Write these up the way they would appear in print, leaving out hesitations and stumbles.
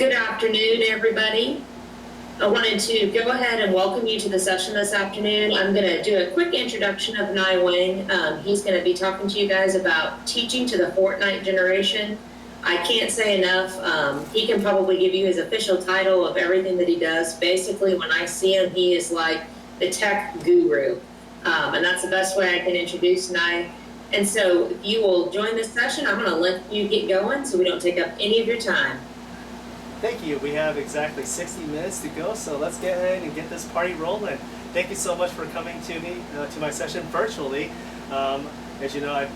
Good afternoon, everybody. I wanted to go ahead and welcome you to the session this afternoon. I'm going to do a quick introduction of Nai Wang. He's going to be talking to you guys about teaching to the Fortnite generation. I can't say enough. He can probably give you his official title of everything that he does. Basically, when I see him, he is like the tech guru. And that's the best way I can introduce Nai. And so if you will join this session, I'm going to let you get going so we don't take up any of your time. Thank you. We have exactly 60 minutes to go, so let's get ahead and get this party rolling. Thank you so much for coming to me, to my session virtually. As you know, I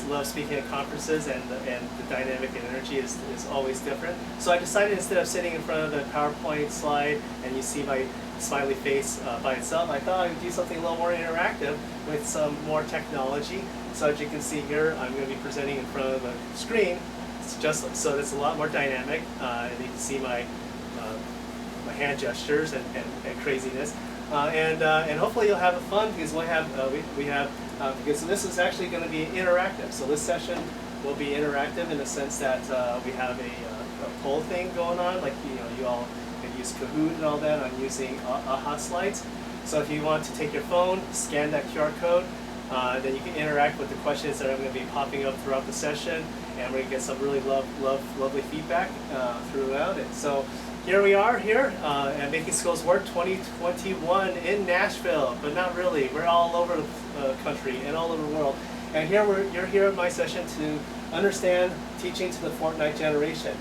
love speaking at conferences, and the dynamic and energy is always different. So I decided, instead of sitting in front of the PowerPoint slide and you see my smiley face by itself, I thought I would do something a little more interactive with some more technology. So as you can see here, I'm going to be presenting in front of a screen. Just so it's a lot more dynamic, and you can see my hand gestures and craziness, and hopefully you'll have fun, because because this is actually going to be interactive. So this session will be interactive in the sense that we have a poll thing going on, like you all can use Kahoot and all that. I'm using AHA slides. So if you want to take your phone, scan that QR code. Then you can interact with the questions that are going to be popping up throughout the session, and we're going to get some really lovely feedback throughout it. So here we are at Making Skills Work 2021 in Nashville, but not really. We're all over the country and all over the world. And you're here in my session to understand teaching to the Fortnite generation,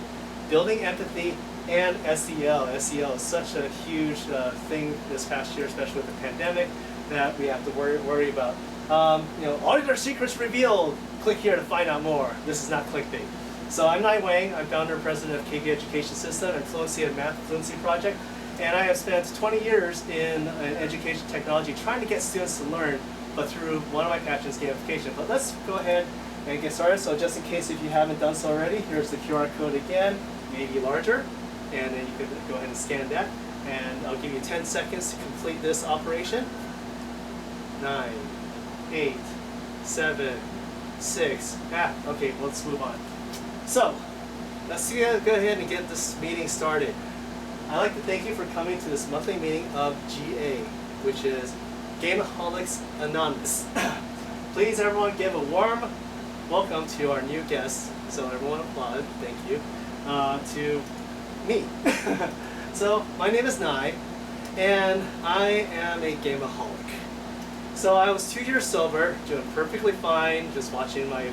building empathy, and SEL. SEL is such a huge thing this past year, especially with the pandemic, that we have to worry about. All your secrets revealed. Click here to find out more. This is not clickbait. So I'm Nai Wang. I'm founder and president of KV Education System and Fluency and Math Fluency Project. And I have spent 20 years in education technology trying to get students to learn, but through one of my passions, gamification. But let's go ahead and get started. So just in case if you haven't done so already, here's the QR code again, maybe larger. And then you can go ahead and scan that. And I'll give you 10 seconds to complete this operation. 9, 8, 7, 6. Okay, let's move on. So, let's go ahead and get this meeting started. I'd like to thank you for coming to this monthly meeting of GA, which is Gamaholics Anonymous. Please, everyone, give a warm welcome to our new guests. So everyone applaud, thank you, to me. So, my name is Nai, and I am a gamaholic. So I was 2 years sober, doing perfectly fine, just watching my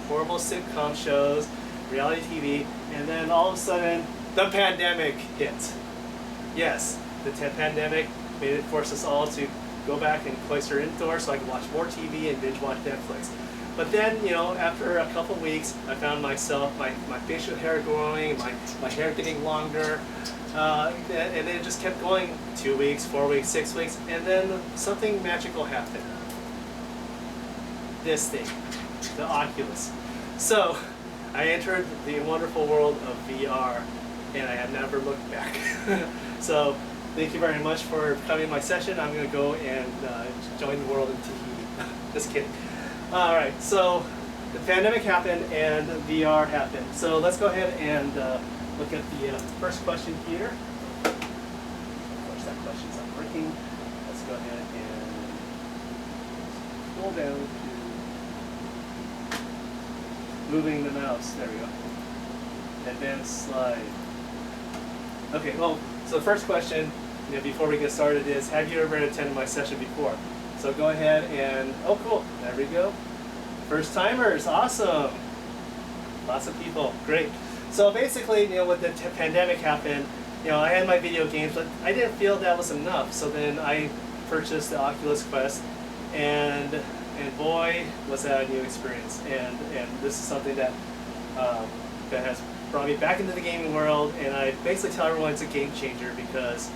horrible sitcom shows, reality TV, and then all of a sudden, the pandemic hit. Yes, the pandemic made it force us all to go back and cloister indoors so I could watch more TV and binge watch Netflix. But then, after a couple weeks, I found myself, my facial hair growing, my hair getting longer, and it just kept going 2 weeks, 4 weeks, 6 weeks, and then something magical happened. This thing, the Oculus. So I entered the wonderful world of VR, and I have never looked back. So thank you very much for coming to my session. I'm going to go and join the world in Tahiti. Just kidding. All right, so the pandemic happened and VR happened. So let's go ahead and look at the first question here. Of course, that question's not working. Let's go ahead and scroll down to moving the mouse. There we go. Advanced slide. Okay, well, so the first question, before we get started is, have you ever attended my session before? So go ahead and, oh cool, there we go. First timers, awesome. Lots of people, great. So basically, when the pandemic happened, I had my video games, but I didn't feel that was enough. So then I purchased the Oculus Quest, and boy, was that a new experience. And this is something that that has brought me back into the gaming world, and I basically tell everyone it's a game changer, because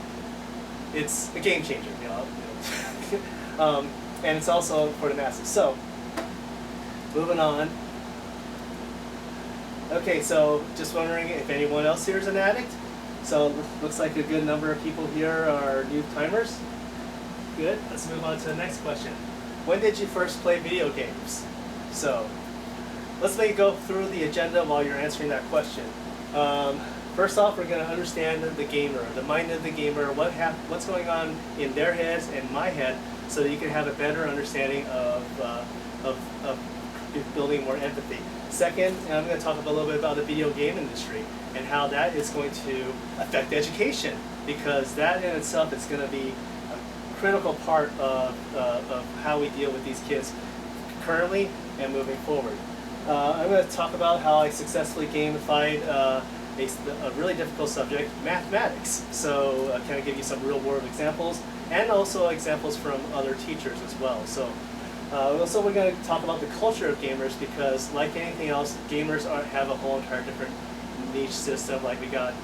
it's a game changer, and it's also for the masses. So, moving on. Okay, so just wondering if anyone else here is an addict. So looks like a good number of people here are new timers. Good. Let's move on to the next question. When did you first play video games? So let's maybe go through the agenda while you're answering that question. First off, we're going to understand the gamer, the mind of the gamer, what's going on in their heads and my head, so that you can have a better understanding of building more empathy. Second, I'm going to talk a little bit about the video game industry and how that is going to affect education, because that in itself is going to be a critical part of how we deal with these kids currently and moving forward. I'm going to talk about how I successfully gamified a really difficult subject, mathematics. So I kind of give you some real world examples and also examples from other teachers as well. So also we're going to talk about the culture of gamers, because like anything else, gamers have a whole entire different niche system. Like we got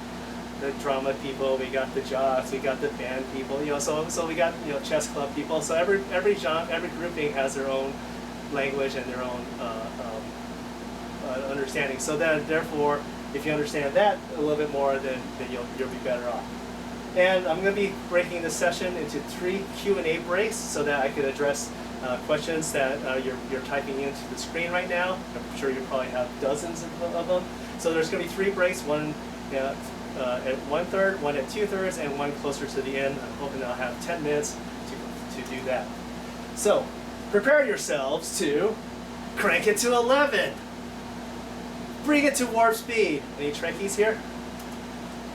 the drama people, we got the jocks, we got the band people, so we got chess club people. So every genre, every grouping has their own language and their own understanding. So then therefore, if you understand that a little bit more, then you'll be better off. And I'm going to be breaking this session into 3 Q&A breaks so that I could address questions that you're typing into the screen right now. I'm sure you probably have dozens of them. So there's going to be 3 breaks, one at 1/3, one at 2/3, and one closer to the end. I'm hoping that I'll have 10 minutes to do that. So prepare yourselves to crank it to 11. Bring it to warp speed. Any Trekkies here?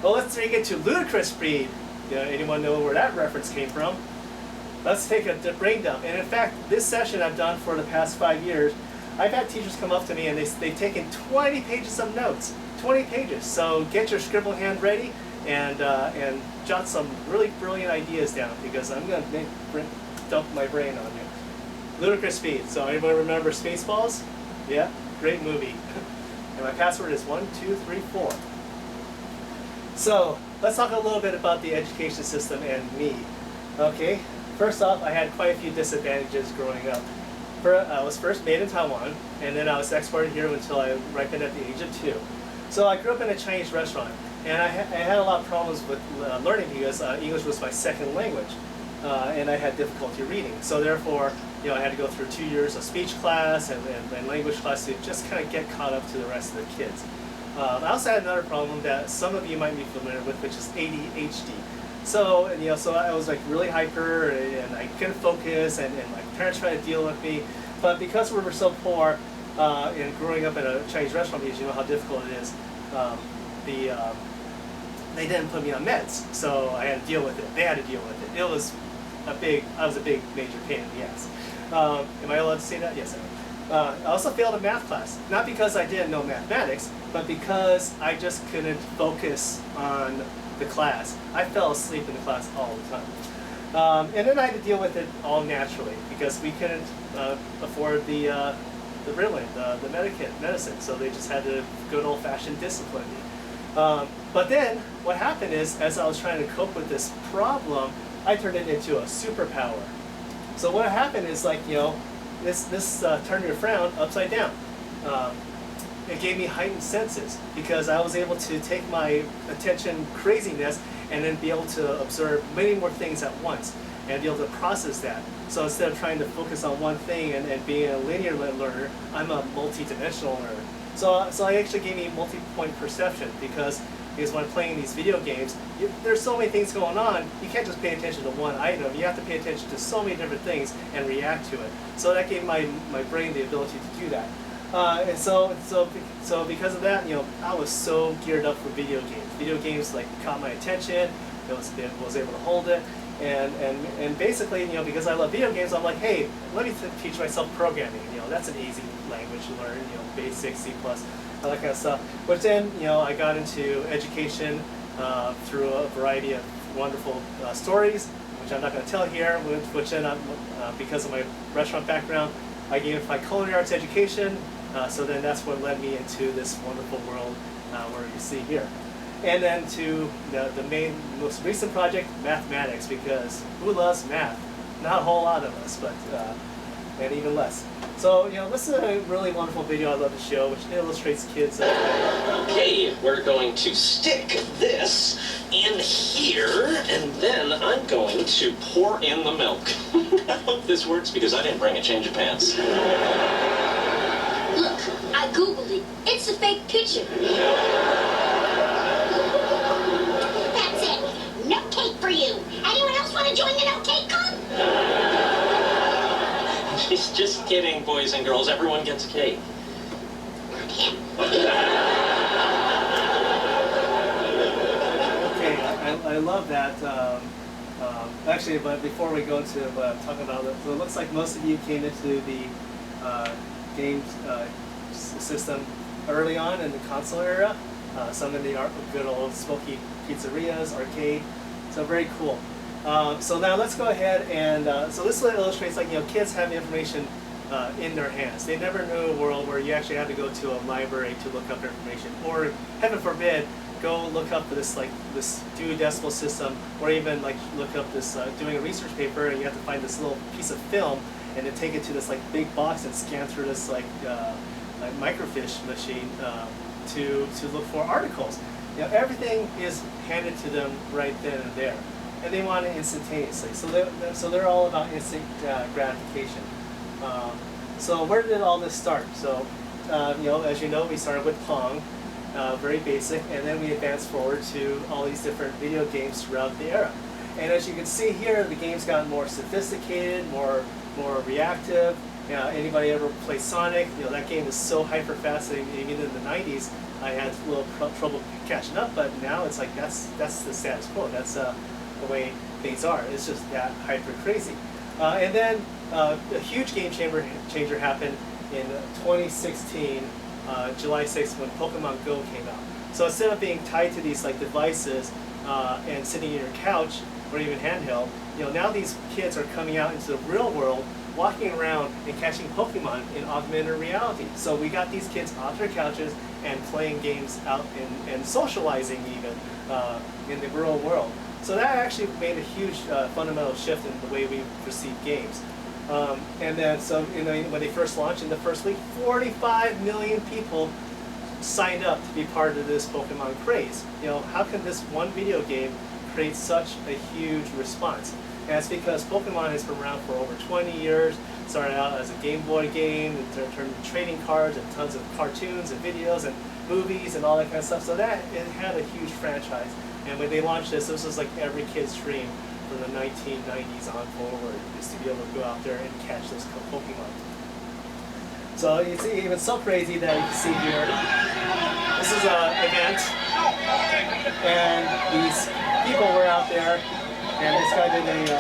Well, let's bring it to ludicrous speed. Anyone know where that reference came from? Let's take a brain dump. And in fact, this session I've done for the past 5 years, I've had teachers come up to me and they've taken 20 pages of notes. 20 pages. So get your scribble hand ready and jot some really brilliant ideas down, because I'm going to dump my brain on you. Ludicrous speed. So anybody remember Spaceballs? Yeah? Great movie. And my password is 1234. So let's talk a little bit about the education system and me. Okay, first off, I had quite a few disadvantages growing up. I was first made in Taiwan, and then I was exported here until I ripened at the age of 2. So I grew up in a Chinese restaurant, and I had a lot of problems with learning, because English was my second language, and I had difficulty reading. So therefore, I had to go through 2 years of speech class and language class to just kind of get caught up to the rest of the kids. I also had another problem that some of you might be familiar with, which is ADHD. So, so I was like really hyper, and I couldn't focus, and my parents tried to deal with me. But because we were so poor, and growing up in a Chinese restaurant, because you know how difficult it is, they didn't put me on meds, so I had to deal with it. They had to deal with it. I was a big major pain in the ass. Am I allowed to say that? Yes, I am. I also failed a math class, not because I didn't know mathematics, but because I just couldn't focus on the class. I fell asleep in the class all the time. And then I had to deal with it all naturally, because we couldn't afford the Ritalin, the medicine, so they just had to good old-fashioned discipline me. But then what happened is, as I was trying to cope with this problem, I turned it into a superpower. So what happened is, like, this turned your frown upside down. It gave me heightened senses, because I was able to take my attention craziness and then be able to observe many more things at once and be able to process that. So instead of trying to focus on one thing and being a linear learner, I'm a multi-dimensional learner. So it actually gave me multi-point perception, because when I'm playing these video games, there's so many things going on, you can't just pay attention to one item. You have to pay attention to so many different things and react to it. So that gave my brain the ability to do that. And so because of that, I was so geared up for video games. Video games like caught my attention. It was able to hold it, and basically, because I love video games, I'm like, hey, let me teach myself programming. That's an easy language to learn. Basic, C++, all that kind of stuff. But then, I got into education through a variety of wonderful stories, which I'm not going to tell here. Which then, because of my restaurant background, I gamified culinary arts education. So then that's what led me into this wonderful world where you see here. And then to the most recent project, mathematics, because who loves math? Not a whole lot of us, but and even less. So, this is a really wonderful video I'd love to show, which illustrates kids. Okay, we're going to stick this in here, and then I'm going to pour in the milk. I hope this works, because I didn't bring a change of pants. Look, I Googled it. It's a fake picture. Just kidding, boys and girls. Everyone gets a cake. Okay, I love that. Actually, but before we go into what I'm talking about, so it looks like most of you came into the games system early on in the console era. Some in the good old smoky pizzerias, arcade. So very cool. So now let's go ahead and so this illustrates, like, kids have information in their hands. They never knew a world where you actually had to go to a library to look up information, or heaven forbid, go look up this Dewey Decimal System, or even like look up this doing a research paper, and you have to find this little piece of film and then take it to this like big box and scan through this like microfiche machine to look for articles. Everything is handed to them right then and there, and they want it instantaneously. So they're all about instant gratification. So where did all this start? So as you know, we started with Pong. Very basic, and then we advanced forward to all these different video games throughout the era. And as you can see here, the games got more sophisticated, more reactive. Anybody ever play Sonic? That game is so hyper fast that even in the 90s, I had a little trouble catching up. But now it's like that's the status quo. That's the way things are. It's just that hyper crazy. And then a huge game changer happened in 2016. July 6th, when Pokemon Go came out. So instead of being tied to these like devices and sitting in your couch or even handheld, now these kids are coming out into the real world, walking around and catching Pokemon in augmented reality. So we got these kids off their couches and playing games out and socializing even in the real world. So that actually made a huge fundamental shift in the way we perceive games. And then, so when they first launched in the first week, 45 million people signed up to be part of this Pokemon craze. How can this one video game create such a huge response? And it's because Pokemon has been around for over 20 years. Started out as a Game Boy game, and turned into trading cards and tons of cartoons and videos and movies and all that kind of stuff. So that it had a huge franchise. And when they launched this was like every kid's dream. From the 1990s on forward, is to be able to go out there and catch those Pokemon. So it's even so crazy that you can see here, this is an event, and these people were out there, and this guy did a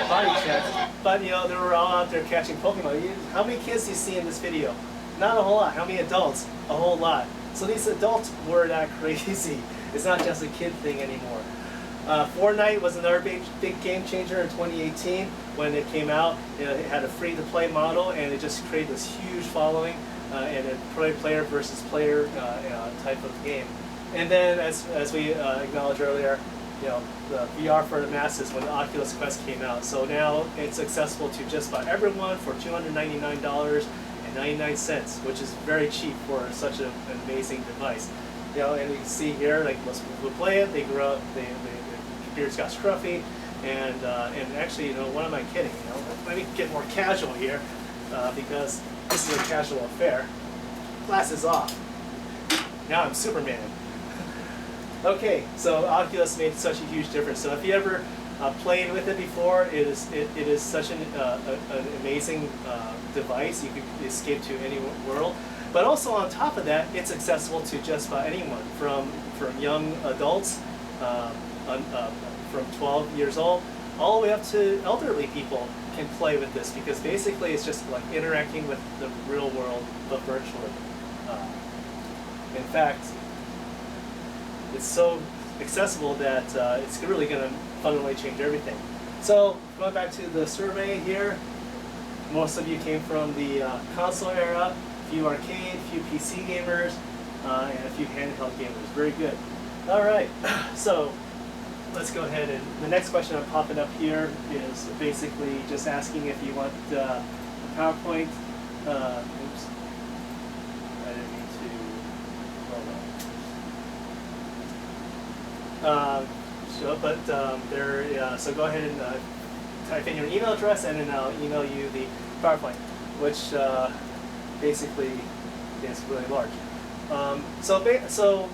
body check, but they were all out there catching Pokemon. How many kids do you see in this video? Not a whole lot. How many adults? A whole lot. So these adults were that crazy. It's not just a kid thing anymore. Fortnite was another big game changer in 2018 when it came out. It had a free-to-play model, and it just created this huge following and a player versus player type of game. And then, as we acknowledged earlier, the VR for the masses when the Oculus Quest came out. So now it's accessible to just about everyone for $299.99, which is very cheap for such an amazing device. And you can see here, like most people who play it, they grow up, the beards got scruffy, and actually, what am I kidding? Let me get more casual here, because this is a casual affair. Glasses off. Now I'm Superman. Okay, so Oculus made such a huge difference. So if you ever played with it before, it is such an amazing device. You can escape to any world. But also on top of that, it's accessible to just about anyone, from young adults, from 12 years old, all the way up to elderly people can play with this, because basically it's just like interacting with the real world, but virtually. In fact, it's so accessible that it's really going to fundamentally change everything. So going back to the survey here, most of you came from the console era, a few arcade, a few PC gamers, and a few handheld gamers. Very good. All right, so let's go ahead, and the next question I'm popping up here is basically just asking if you want a PowerPoint. Oops, I didn't mean to. Hold on. So go ahead and type in your email address, and then I'll email you the PowerPoint, which basically is really large. So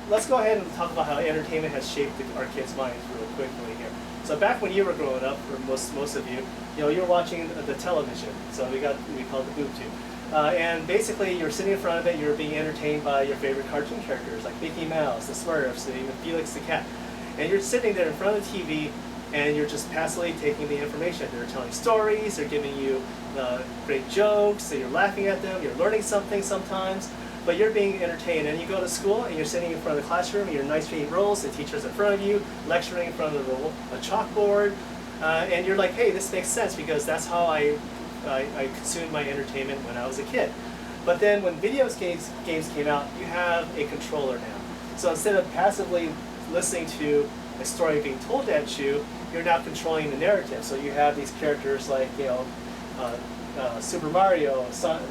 let's go ahead and talk about how entertainment has shaped our kids' minds real quickly here. So back when you were growing up, for most of you, you were watching the television. So we call it the boob tube. And basically, you're sitting in front of it, you're being entertained by your favorite cartoon characters, like Mickey Mouse, the Smurfs, even Felix the Cat. And you're sitting there in front of the TV, and you're just passively taking the information. They're telling stories, they're giving you great jokes, so you're laughing at them, you're learning something sometimes, but you're being entertained. And you go to school, and you're sitting in front of the classroom, and you're in nice straight rows, the teacher's in front of you, lecturing in front of a chalkboard, and you're like, hey, this makes sense, because that's how I consumed my entertainment when I was a kid. But then when video games came out, you have a controller now. So instead of passively listening to a story being told at you, you're now controlling the narrative. So you have these characters like Super Mario,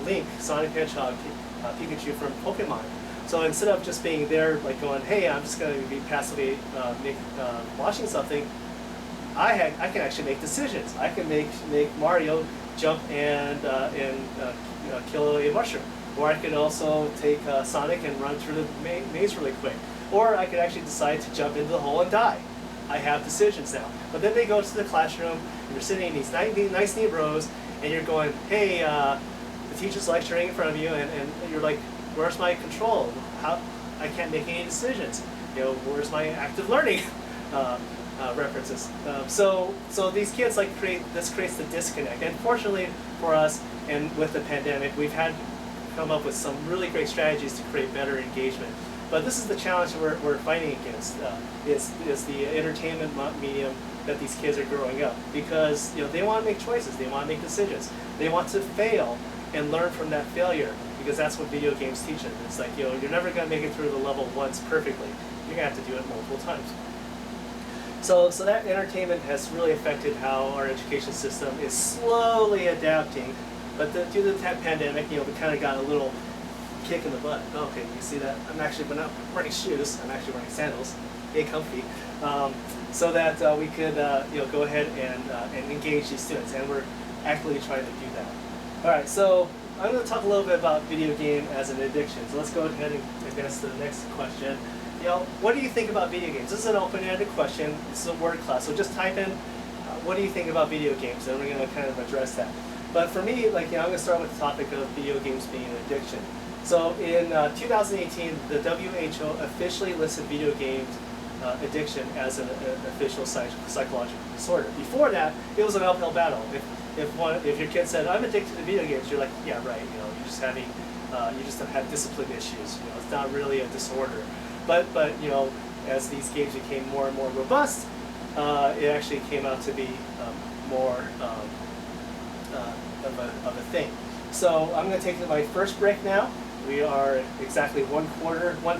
Link, Sonic Hedgehog, Pikachu from Pokemon. So instead of just being there, like going, hey, I'm just going to be passively watching something, I can actually make decisions. I can make Mario jump and kill a mushroom. Or I could also take Sonic and run through the maze really quick. Or I could actually decide to jump into the hole and die. I have decisions now. But then they go to the classroom, and you're sitting in these nice neat rows, and you're going, hey, the teacher's lecturing in front of you, and you're like, where's my control? I can't make any decisions. Where's my active learning references? So these kids this creates the disconnect. And fortunately for us, and with the pandemic, we've had come up with some really great strategies to create better engagement. But this is the challenge we're fighting against, is the entertainment medium that these kids are growing up. Because they want to make choices, they want to make decisions, they want to fail and learn from that failure, because that's what video games teach them. It's like, you're never going to make it through the level once perfectly. You're going to have to do it multiple times. So that entertainment has really affected how our education system is slowly adapting. But due to the pandemic, we kind of got a little kick in the butt. Okay, you see that? I'm not wearing shoes. I'm actually wearing sandals. Stay comfy. So that we could go ahead and engage these students, and we're actively trying to do that. All right, so I'm going to talk a little bit about video game as an addiction. So let's go ahead and advance to the next question. What do you think about video games? This is an open-ended question. This is a word class, so just type in, what do you think about video games? And we're going to kind of address that. But for me, I'm going to start with the topic of video games being an addiction. So in 2018, the WHO officially listed video games addiction as an official psychological disorder. Before that, it was an uphill battle. If your kid said, I'm addicted to video games, you're like, yeah, right. You're just having, you just have discipline issues. It's not really a disorder. But as these games became more and more robust, it actually came out to be more of a thing. So I'm going to take my first break now. We are exactly one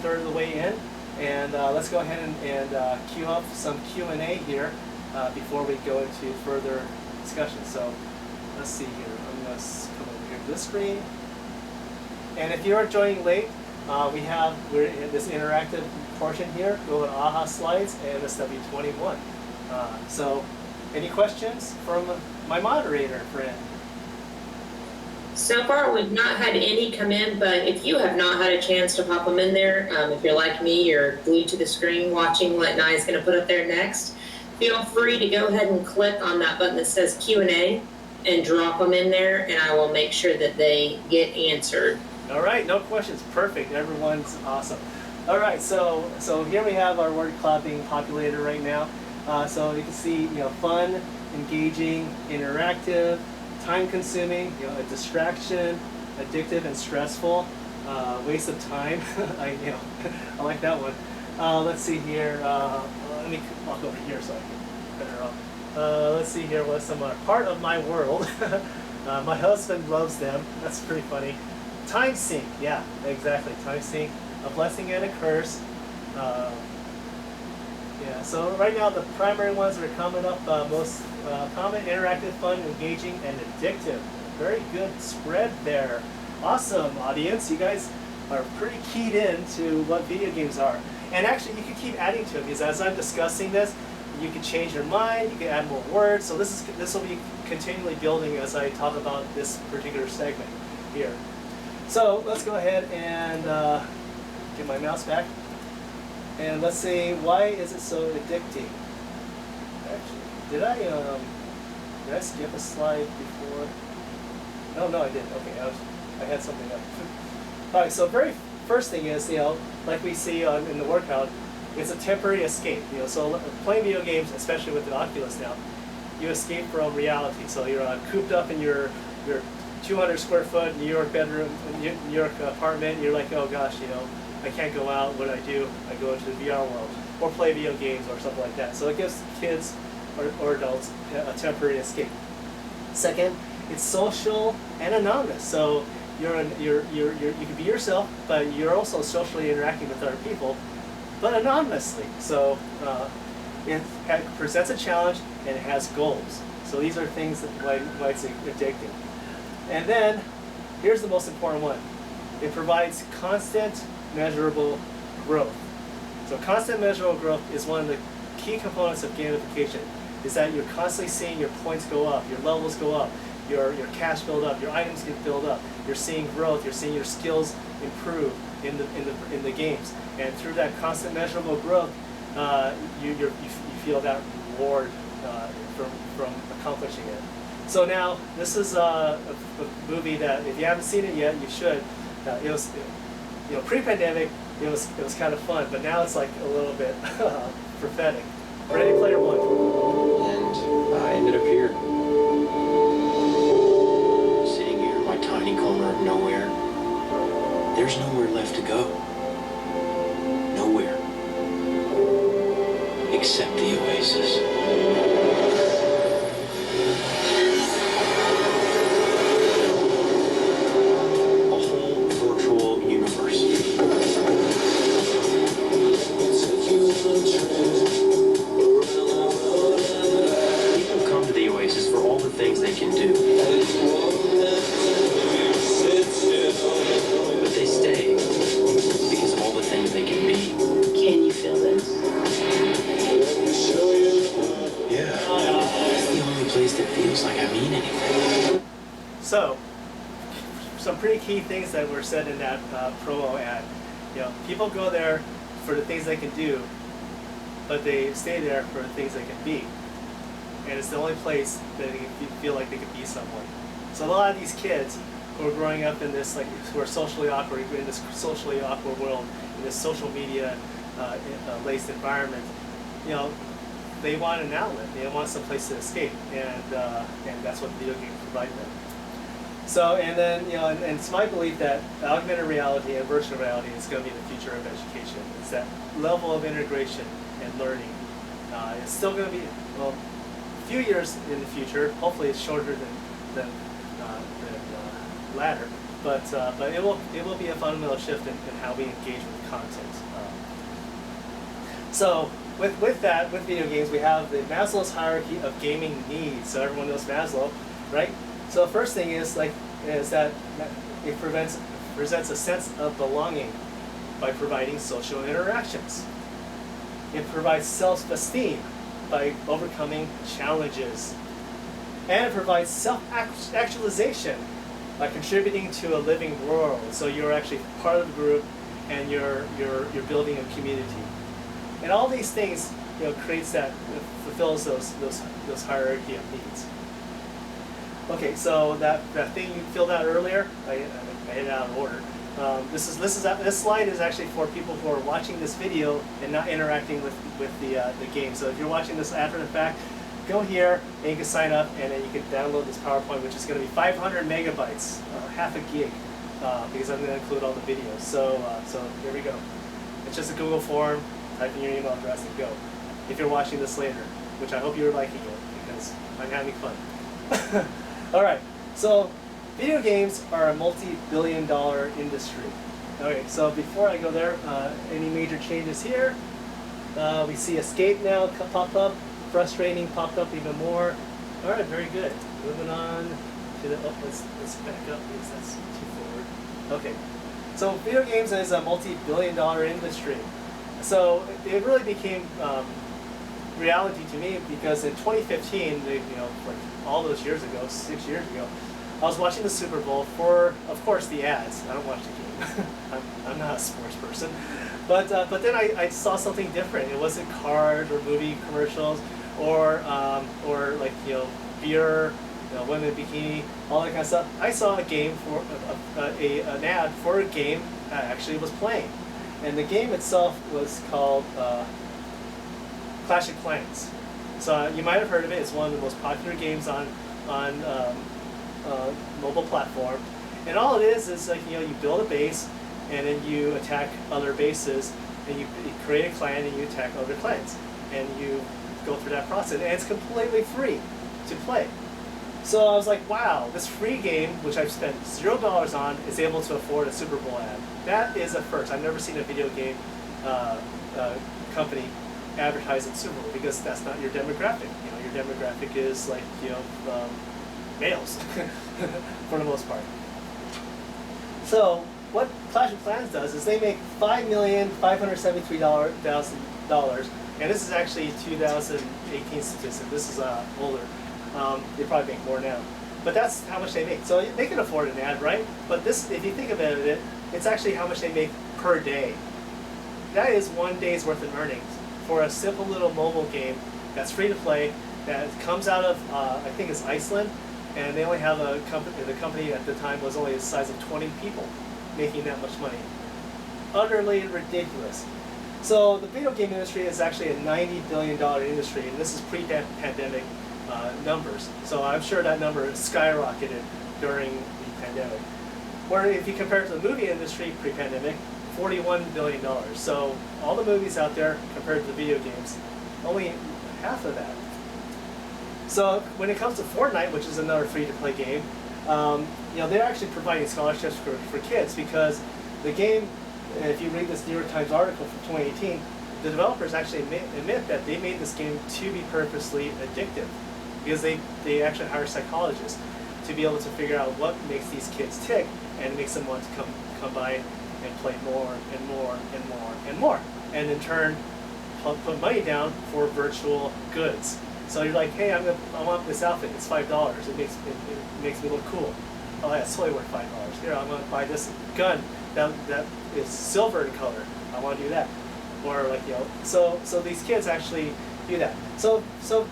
third of the way in, and let's go ahead and queue up some Q&A here before we go into further discussion. So let's see here. I'm going to come over here to this screen, and if you are joining late, we're in this interactive portion here. Go to AHA Slides and MSW21. So any questions from my moderator friend? So far, we've not had any come in, but if you have not had a chance to pop them in there, if you're like me, you're glued to the screen watching what Nai's going to put up there next, feel free to go ahead and click on that button that says Q&A and drop them in there, and I will make sure that they get answered. All right, no questions. Perfect. Everyone's awesome. All right, so here we have our word cloud being populated right now. So you can see, fun, engaging, interactive, time-consuming, a distraction, addictive and stressful, waste of time. I like that one. Let's see here. Let me walk over here so I can better up. Let's see here. What's some part of my world? My husband loves them. That's pretty funny. Time sink. Yeah, exactly. Time sink. A blessing and a curse. Yeah, so right now the primary ones that are coming up, most common, interactive, fun, engaging, and addictive. Very good spread there. Awesome, audience. You guys are pretty keyed in to what video games are. And actually, you can keep adding to it, because as I'm discussing this, you can change your mind, you can add more words. So this will be continually building as I talk about this particular segment here. So let's go ahead and get my mouse back. And let's see, why is it so addicting? Actually, did I skip a slide before? No, I didn't. Okay, I had something up. All right, so very first thing is, like we see in the workout, it's a temporary escape. So playing video games, especially with the Oculus now, you escape from reality. So you're cooped up in your 200 square foot New York bedroom, New York apartment. And you're like, oh gosh, I can't go out. What do? I go into the VR world or play video games or something like that. So it gives kids or adults a temporary escape. Second, it's social and anonymous. So you can be yourself, but you're also socially interacting with other people, but anonymously. So it presents a challenge and it has goals. So these are things that why it's addicting. And then here's the most important one. It provides constant measurable growth. So constant measurable growth is one of the key components of gamification, is that you're constantly seeing your points go up, your levels go up, your cash build up, your items get built up, you're seeing growth, you're seeing your skills improve in the games. And through that constant measurable growth, you feel that reward from accomplishing it. So now, this is a movie that if you haven't seen it yet, you should. It was, pre-pandemic, it was kind of fun, but now it's like a little bit prophetic. Ready Player One. And I ended up here. Sitting here in my tiny corner of nowhere. There's nowhere left to go. Nowhere. Except the oasis. A whole virtual universe. People come to the oasis for all the things they can do. But they stay because of all the things they can be. Can you feel this? Yeah. It's the only place that feels like I mean anything. So, some pretty key things that were said in that promo ad. People go there for the things they can do, but they stay there for the things they can be. And it's the only place that they feel like they can be someone. So a lot of these kids who are growing up in this, who are socially awkward, in this socially awkward world, in this social media laced environment, they want an outlet. They want some place to escape, and that's what video games provide them. So, and then, and it's my belief that augmented reality and virtual reality is going to be the future of education. It's that level of integration and learning. It's still going to be, a few years in the future. Hopefully it's shorter than latter. But it will be a fundamental shift in how we engage with content. So with video games, we have the Maslow's hierarchy of gaming needs. So everyone knows Maslow, right? So the first thing is that it presents a sense of belonging by providing social interactions. It provides self-esteem by overcoming challenges. And it provides self-actualization by contributing to a living world. So you're actually part of the group and you're building a community. And all these things creates fulfills those hierarchy of needs. Okay, so that thing you filled out earlier, I hit it out of order. This slide is actually for people who are watching this video and not interacting with the game. So if you're watching this after the fact, go here and you can sign up, and then you can download this PowerPoint, which is going to be 500 megabytes, half a gig, because I'm going to include all the videos. So here we go. It's just a Google form. Type in your email address and go. If you're watching this later, which I hope you're liking it because I'm having fun. All right, so video games are a multi-billion-dollar industry. Okay, so before I go there, any major changes here? We see escape now pop up, frustrating popped up even more. All right, very good. Moving on to the, let's back up because that's too forward. Okay, so video games is a multi-billion-dollar industry. So it really became reality to me because in 2015, all those years ago, 6 years ago, I was watching the Super Bowl for, of course, the ads. I don't watch the game. I'm not a sports person. But then I saw something different. It wasn't cars or movie commercials or like beer, women bikini, all that kind of stuff. I saw a game for an ad for a game I actually was playing, and the game itself was called Clash of Clans. So you might have heard of it. It's one of the most popular games on mobile platform, and all it is like you build a base, and then you attack other bases, and you create a clan and you attack other clans, and you go through that process, and it's completely free to play. So I was like, wow, this free game, which I've spent $0 on, is able to afford a Super Bowl ad. That is a first. I've never seen a video game company advertising Super Bowl, because that's not your demographic. Your demographic is like males for the most part. So what Clash of Clans does is they make $5,573,000, and this is actually 2018 statistic. This is older. They probably make more now, but that's how much they make. So they can afford an ad, right? But this, if you think about it, it's actually how much they make per day. That is one day's worth of earnings for a simple little mobile game that's free to play, that comes out of I think it's Iceland, and they only have a company. The company at the time was only the size of 20 people, making that much money. Utterly ridiculous. So the video game industry is actually a $90 billion industry, and this is pre-pandemic numbers. So I'm sure that number skyrocketed during the pandemic. Where if you compare it to the movie industry pre-pandemic, $41 billion. So all the movies out there compared to the video games, only half of that. So when it comes to Fortnite, which is another free-to-play game, they're actually providing scholarships for kids, because the game, if you read this New York Times article from 2018, the developers actually admit that they made this game to be purposely addictive, because they actually hire psychologists to be able to figure out what makes these kids tick and makes them want to come by and play more and more and more and more, and in turn put money down for virtual goods. So you're like, hey, I want this outfit. It's $5. It makes me look cool. Oh, yeah, it's totally worth $5. Here, I'm going to buy this gun that is silver in color. I want to do that. Or like so these kids actually do that. So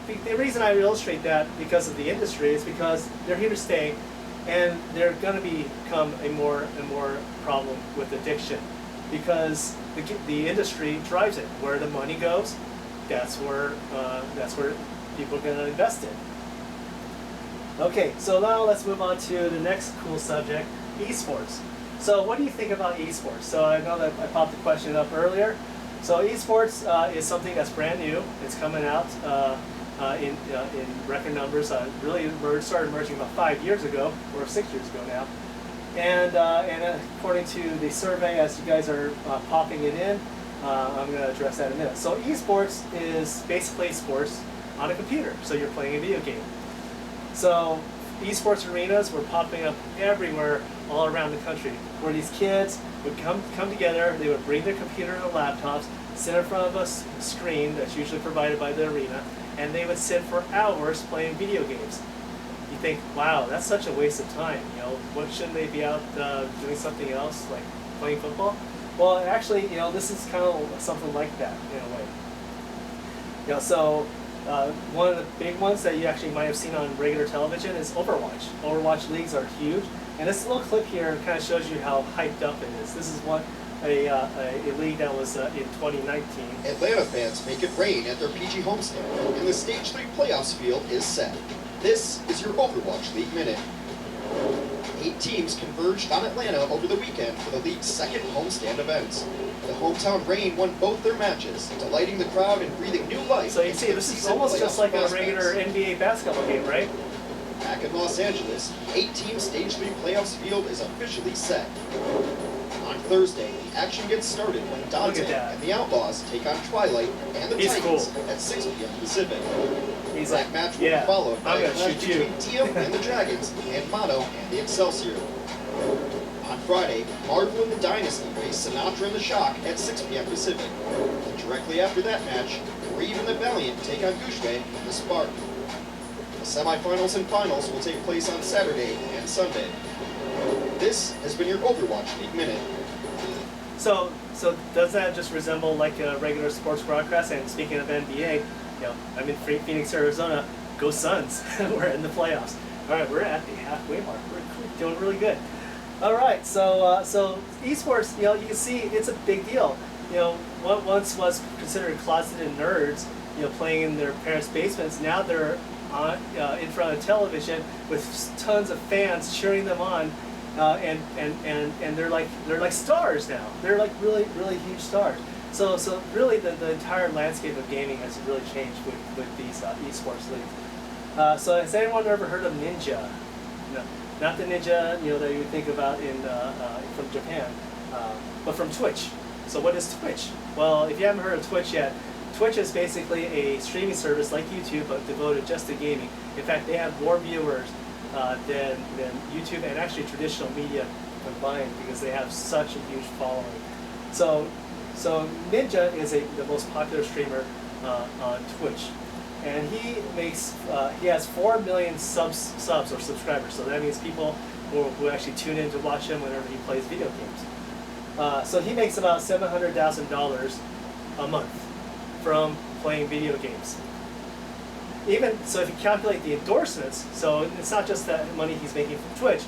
the reason I illustrate that because of the industry is because they're here to stay, and they're going to become a more problem with addiction, because the industry drives it. Where the money goes, that's where people are going to invest in. Okay, so now let's move on to the next cool subject, esports. So what do you think about esports? So I know that I popped the question up earlier. So esports is something that's brand new. It's coming out in record numbers. Really started emerging about 5 years ago, or 6 years ago now. And according to the survey, as you guys are popping it in, I'm going to address that in a minute. So esports is basically sports on a computer. So you're playing a video game. So esports arenas were popping up everywhere all around the country, where these kids would come together. They would bring their computer and laptops, sit in front of a screen that's usually provided by the arena, and they would sit for hours playing video games. You think, wow, that's such a waste of time. What shouldn't they be out doing something else, like playing football? Well, actually, this is kind of something like that in a way. So one of the big ones that you actually might have seen on regular television is Overwatch. Overwatch leagues are huge, and this little clip here kind of shows you how hyped up it is. This is a league that was in 2019. Atlanta fans make it rain at their PG homestand, and the Stage 3 playoffs field is set. This is your Overwatch League Minute. 8 teams converged on Atlanta over the weekend for the league's second homestand event. The hometown Reign won both their matches, delighting the crowd and breathing new life. So you see, this is almost just like a regular NBA basketball game, right? Back in Los Angeles, 8-team Stage 3 playoffs field is officially set. On Thursday, the action gets started when Dante and the Outlaws take on Twilight and the Titans at 6 p.m. Pacific. That match will be followed by a clash between Tiem and the Dragons and Mono and the Excelsior. On Friday, Marvel and the Dynasty face Sinatra and the Shock at 6 p.m. Pacific. And directly after that match, Reeve and the Valiant take on Gushme and the Spark. The semifinals and finals will take place on Saturday and Sunday. This has been your Overwatch League Minute. So does that just resemble like a regular sports broadcast? And speaking of NBA, I'm in Phoenix, Arizona. Go Suns! We're in the playoffs. All right, we're at the halfway mark. We're doing really good. All right, so esports, you can see it's a big deal. What once was considered closeted nerds, playing in their parents' basements, now they're on in front of television with tons of fans cheering them on, and they're like stars now. They're like really huge stars. So really the entire landscape of gaming has really changed with these esports leagues. So has anyone ever heard of Ninja? No, not the Ninja that you would think about from Japan, but from Twitch. So what is Twitch? Well, if you haven't heard of Twitch yet, Twitch is basically a streaming service like YouTube, but devoted just to gaming. In fact, they have more viewers than YouTube and actually traditional media combined, because they have such a huge following. So Ninja is the most popular streamer on Twitch, and he has 4 million subs or subscribers. So that means people who actually tune in to watch him whenever he plays video games. So he makes about $700,000 a month from playing video games. Even so, if you calculate the endorsements, so it's not just that money he's making from Twitch.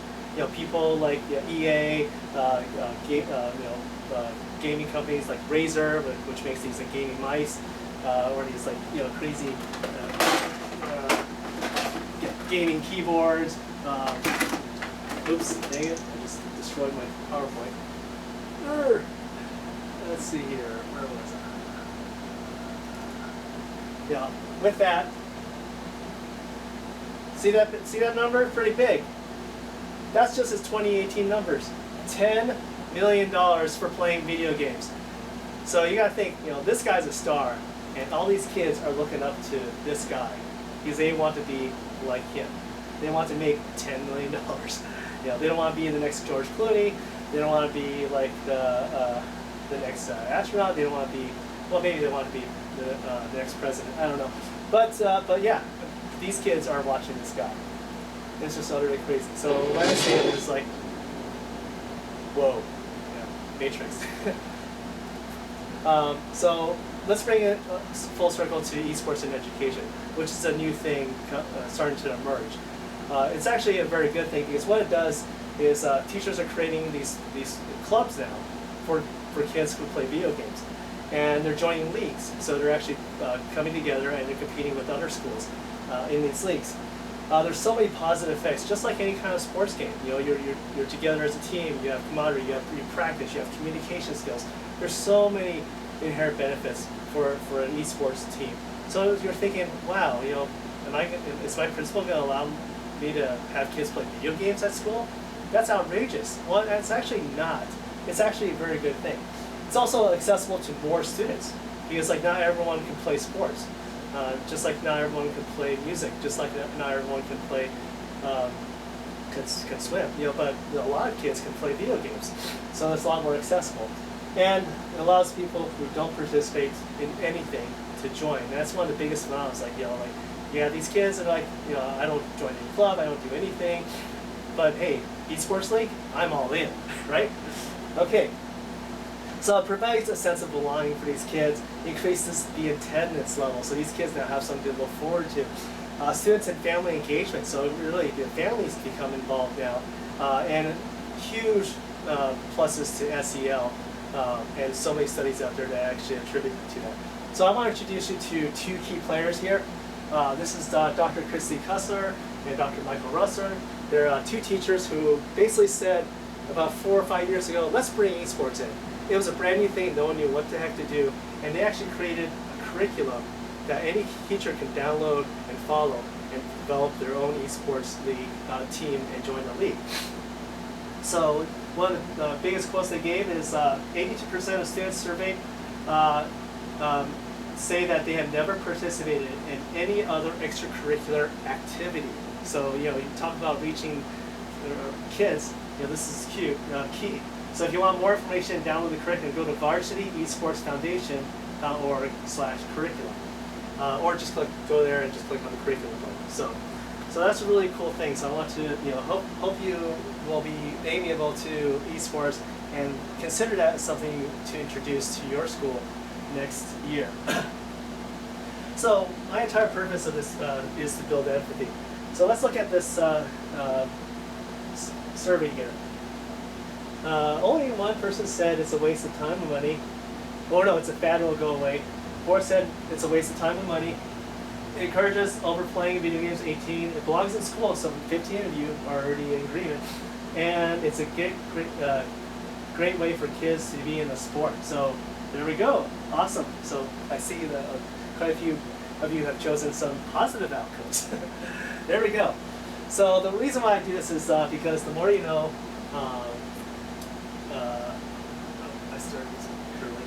People like EA, gaming companies like Razer, which makes these like gaming mice, or these like crazy gaming keyboards. Oops, dang it! I just destroyed my PowerPoint. Let's see here. Where was I? With that, see that number? Pretty big. That's just his 2018 numbers. $10 million for playing video games. So you gotta think, this guy's a star, and all these kids are looking up to this guy because they want to be like him. They want to make $10 million. They don't want to be the next George Clooney. They don't want to be like the next astronaut. They don't want to be, well, maybe they want to be the next president. I don't know. But yeah, these kids are watching this guy. It's just utterly crazy. So when I say it, it's like, whoa, Matrix. So let's bring it full circle to esports and education, which is a new thing starting to emerge. It's actually a very good thing, because what it does is teachers are creating these clubs now for kids who play video games, and they're joining leagues. So they're actually coming together and they're competing with other schools in these leagues. There's so many positive effects, just like any kind of sports game. You're together as a team. You have camaraderie. You practice. You have communication skills. There's so many inherent benefits for an esports team. So you're thinking, wow, is my principal going to allow me to have kids play video games at school? That's outrageous. Well, it's actually not. It's actually a very good thing. It's also accessible to more students, because not everyone can play sports. Just like not everyone can play music, just like not everyone can play, can swim. But a lot of kids can play video games, so it's a lot more accessible, and it allows people who don't participate in anything to join. And that's one of the biggest phenomena. You have these kids that are I don't join any club, I don't do anything, but hey, esports league, I'm all in, right? Okay. So it provides a sense of belonging for these kids, increases the attendance level, so these kids now have something to look forward to. Students and family engagement, so really the families become involved now, and huge pluses to SEL, and so many studies out there that actually attribute to that. So I want to introduce you to two key players here. This is Dr. Christy Kussler and Dr. Michael Russer. They're two teachers who basically said about 4 or 5 years ago, let's bring esports in. It was a brand new thing, no one knew what the heck to do, and they actually created a curriculum that any teacher can download and follow and develop their own esports league team and join the league. So one of the biggest quotes they gave is 82% of students surveyed say that they have never participated in any other extracurricular activity. So you talk about reaching kids, this is key. So if you want more information, download the curriculum. Go to varsityesportsfoundation.org/curriculum, or just go there and just click on the curriculum button. So that's a really cool thing. So I want to hope you will be amenable to esports and consider that as something to introduce to your school next year. So my entire purpose of this is to build empathy. So let's look at this survey here. Only one person said it's a waste of time and money. Or no, it's a fad, it'll go away. 4 said it's a waste of time and money. It encourages overplaying video games, 18. It belongs in school, so 15 of you are already in agreement. And it's a great way for kids to be in a sport. So there we go. Awesome. So I see that quite a few of you have chosen some positive outcomes. There we go. So the reason why I do this is because the more you know, I started this early,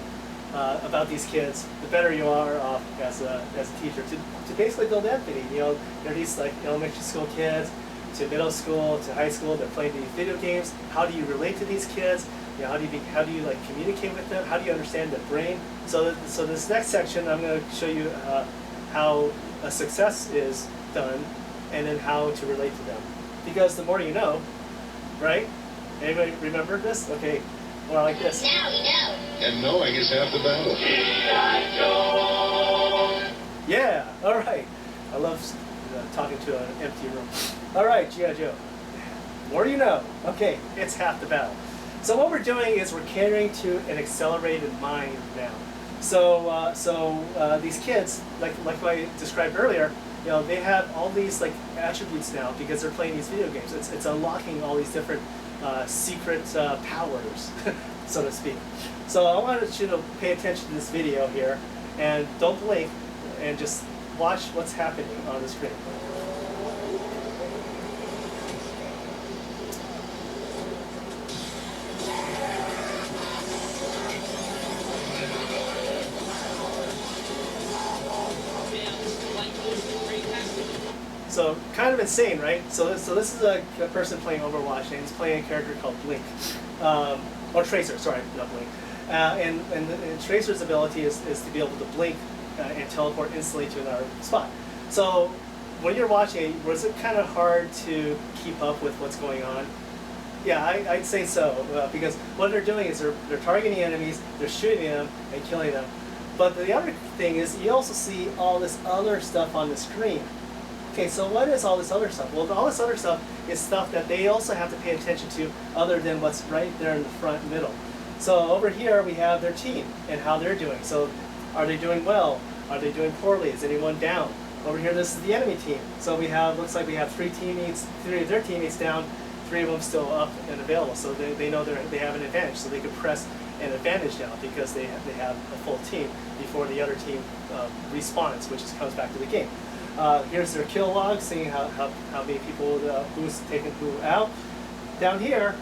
about these kids, the better you are off as a teacher to basically build empathy. You know, there are these like elementary school kids to middle school to high school. They're playing these video games. How do you relate to these kids? You know, how do you like communicate with them? How do you understand their brain? So this next section, I'm going to show you how a success is done, and then how to relate to them. Because the more you know, right? Anybody remember this? Okay, more like this. Now we know. And knowing is half the battle. Yeah, all right. I love talking to an empty room. All right, G.I. Joe. More you know. Okay, it's half the battle. So what we're doing is we're catering to an accelerated mind now. So these kids, like I described earlier, you know, they have all these like attributes now because they're playing these video games. It's unlocking all these different secret powers, so to speak. So I wanted you to pay attention to this video here, and don't blink, and just watch what's happening on the screen. So kind of insane, right? So this is a person playing Overwatch, and he's playing a character called Blink, or Tracer. Sorry, not Blink. And Tracer's ability is to be able to blink and teleport instantly to another spot. So when you're watching, was it kind of hard to keep up with what's going on? Yeah, I'd say so, because what they're doing is they're targeting enemies, they're shooting them and killing them. But the other thing is you also see all this other stuff on the screen. Okay, so what is all this other stuff? Well, all this other stuff is stuff that they also have to pay attention to other than what's right there in the front and middle. So over here we have their team and how they're doing. So are they doing well? Are they doing poorly? Is anyone down? Over here, this is the enemy team. So we have, looks like we have three of their teammates down, 3 of them still up and available. So they know they have an advantage. So they can press an advantage now because they have a full team before the other team respawns, which comes back to the game. Here's their kill log, seeing how many people, who's taken who out. Down here,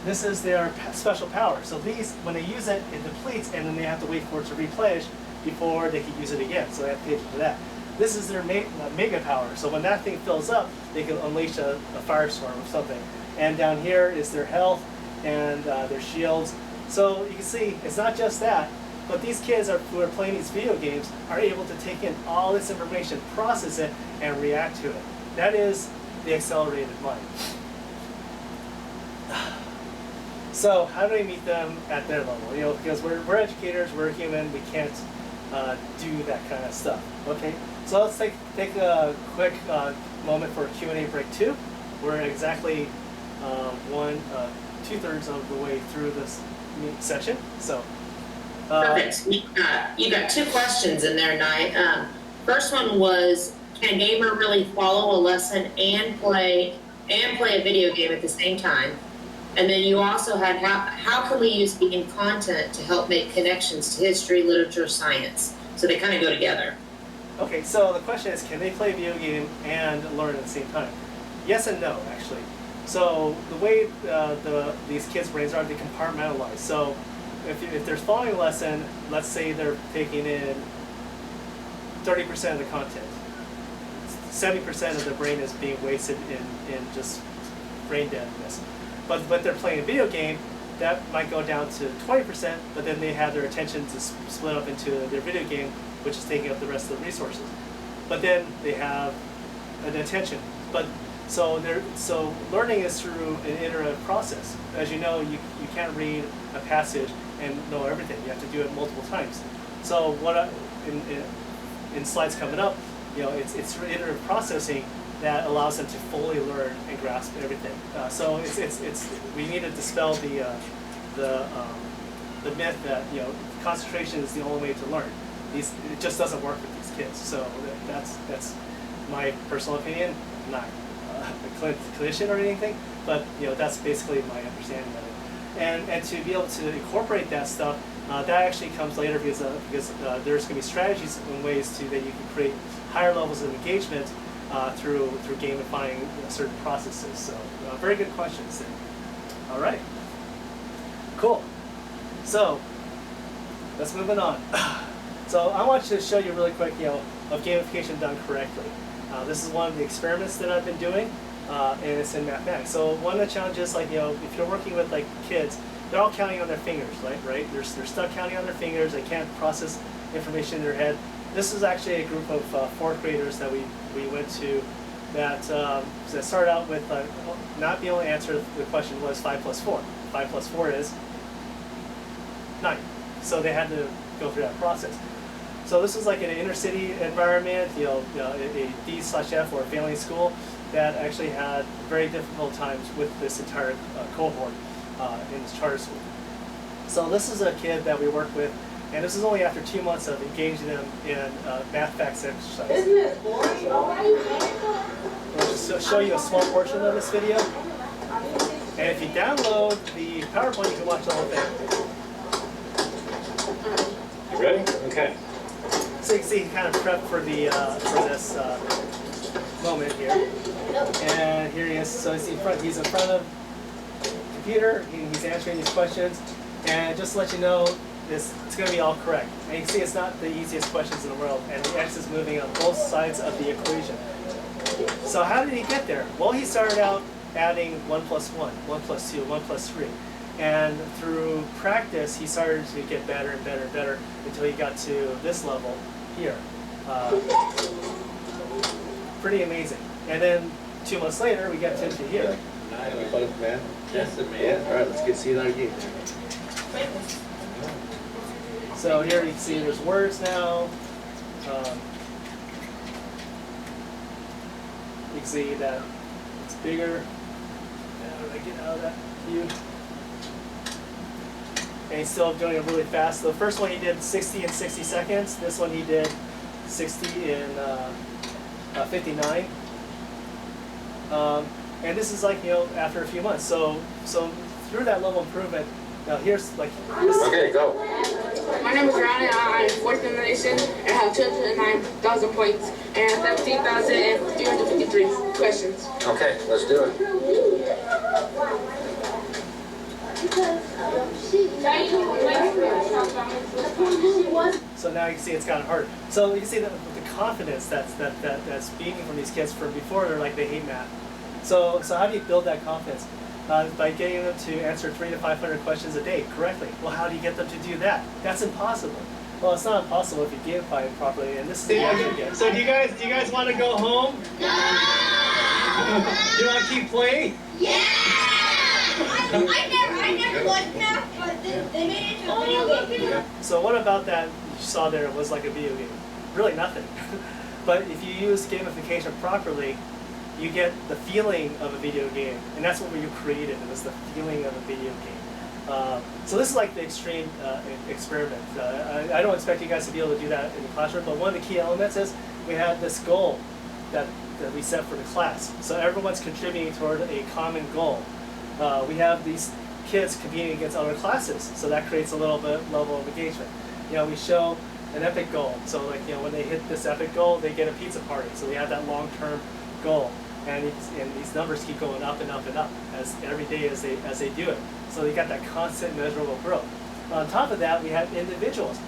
this is their special power. So these, when they use it, it depletes, and then they have to wait for it to replenish before they can use it again. So they have to pay for that. This is their mega power. So when that thing fills up, they can unleash a firestorm or something. And down here is their health and their shields. So you can see, it's not just that, but these kids who are playing these video games are able to take in all this information, process it, and react to it. That is the accelerated mind. So how do we meet them at their level? You know, because we're educators, we're human, we can't do that kind of stuff. Okay, so let's take a quick moment for Q&A break 2. We're exactly 2/3 of the way through this session. So. Perfect. You got 2 questions in there, Nye. First one was, can a gamer really follow a lesson and play a video game at the same time? And then you also had, how can we use game content to help make connections to history, literature, science? So they kind of go together. Okay, so the question is, can they play a video game and learn at the same time? Yes and no, actually. So the way these kids' brains are, they compartmentalize. So if they're following a lesson, let's say they're taking in 30% of the content. 70% of their brain is being wasted in just brain deadness. But they're playing a video game, that might go down to 20%, but then they have their attention to split up into their video game, which is taking up the rest of the resources. But then they have an attention. So learning is through an iterative process. As you know, you can't read a passage and know everything. You have to do it multiple times. So in slides coming up, it's iterative processing that allows them to fully learn and grasp everything. So we need to dispel the myth that concentration is the only way to learn. It just doesn't work with these kids. So that's my personal opinion. I'm not a clinician or anything, but that's basically my understanding of it. And to be able to incorporate that stuff, that actually comes later because there's going to be strategies and ways that you can create higher levels of engagement through gamifying certain processes. So very good questions there. All right, cool. So let's move on. So I want to show you really quick, of gamification done correctly. This is one of the experiments that I've been doing, and it's in mathematics. So one of the challenges, like if you're working with like kids, they're all counting on their fingers, right? They're stuck counting on their fingers. They can't process information in their head. This is actually a group of fourth graders that we went to that started out with not being able to answer the question was 5 plus 4. 5 plus 4 is 9. So they had to go through that process. So this was like an inner city environment, a D/F or a failing school that actually had very difficult times with this entire cohort in this charter school. So this is a kid that we worked with, and this is only after 2 months of engaging them in math facts exercise. Isn't it boring? I'll just show you a small portion of this video. And if you download the PowerPoint, you can watch the whole thing. You ready? Okay. So you can see he kind of prepped for this moment here. And here he is. So he's in front of the computer. He's answering these questions. And just to let you know, it's going to be all correct. And you can see it's not the easiest questions in the world. And the X is moving on both sides of the equation. So how did he get there? Well, he started out adding 1 plus 1, 1 plus 2, 1 plus 3. And through practice, he started to get better and better and better until he got to this level here. Pretty amazing. And then 2 months later, we get to here. Man. Yes, man. All right, let's see that again. So here you can see there's words now. You can see that it's bigger. How do I get out of that view? And he's still doing it really fast. The first one he did 60 in 60 seconds. This one he did 60 in 59. And this is like, after a few months. So through that level of improvement, now here's like this. Okay, go. My name is Ryan, and I'm Fortnite Generation, and I have 209,000 points and 17,353 questions. Okay, let's do it. So now you can see it's gotten harder. So you can see the confidence that's beaming from these kids from before. They're like, they hate math. So how do you build that confidence? By getting them to answer 300 to 500 questions a day correctly. Well, how do you get them to do that? That's impossible. Well, it's not impossible if you gamify it properly, and this is the answer again. So do you guys want to go home? No! Do you want to keep playing? Yeah! I never liked math, but they made it into a video game. So what about that you saw there was like a video game? Really nothing. But if you use gamification properly, you get the feeling of a video game, and that's what you created. It was the feeling of a video game. So this is like the extreme experiment. I don't expect you guys to be able to do that in the classroom, but one of the key elements is we have this goal that we set for the class. So everyone's contributing toward a common goal. We have these kids competing against other classes, so that creates a little bit level of engagement. We show an epic goal. So like, when they hit this epic goal, they get a pizza party. So we have that long-term goal. And these numbers keep going up and up and up as every day as they do it. So they got that constant measurable growth. On top of that, we have individuals.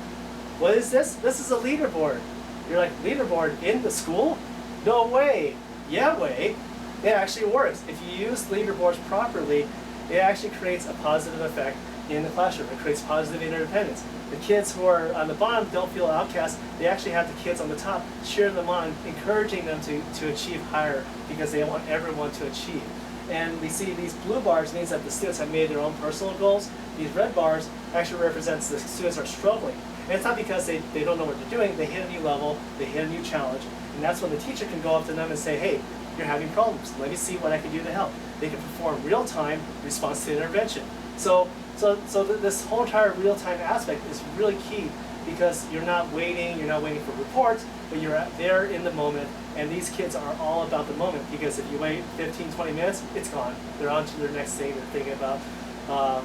What is this? This is a leaderboard. You're like, leaderboard in the school? No way. Yeah way. It actually works. If you use leaderboards properly, it actually creates a positive effect in the classroom. It creates positive interdependence. The kids who are on the bottom don't feel outcast. They actually have the kids on the top cheer them on, encouraging them to achieve higher because they want everyone to achieve. And we see these blue bars means that the students have made their own personal goals. These red bars actually represents the students are struggling. And it's not because they don't know what they're doing. They hit a new level, they hit a new challenge, and that's when the teacher can go up to them and say, hey, you're having problems. Let me see what I can do to help. They can perform real-time response to intervention. So this whole entire real-time aspect is really key because you're not waiting for reports, but you're there in the moment. And these kids are all about the moment because if you wait 15, 20 minutes, it's gone. They're on to their next thing. They're thinking about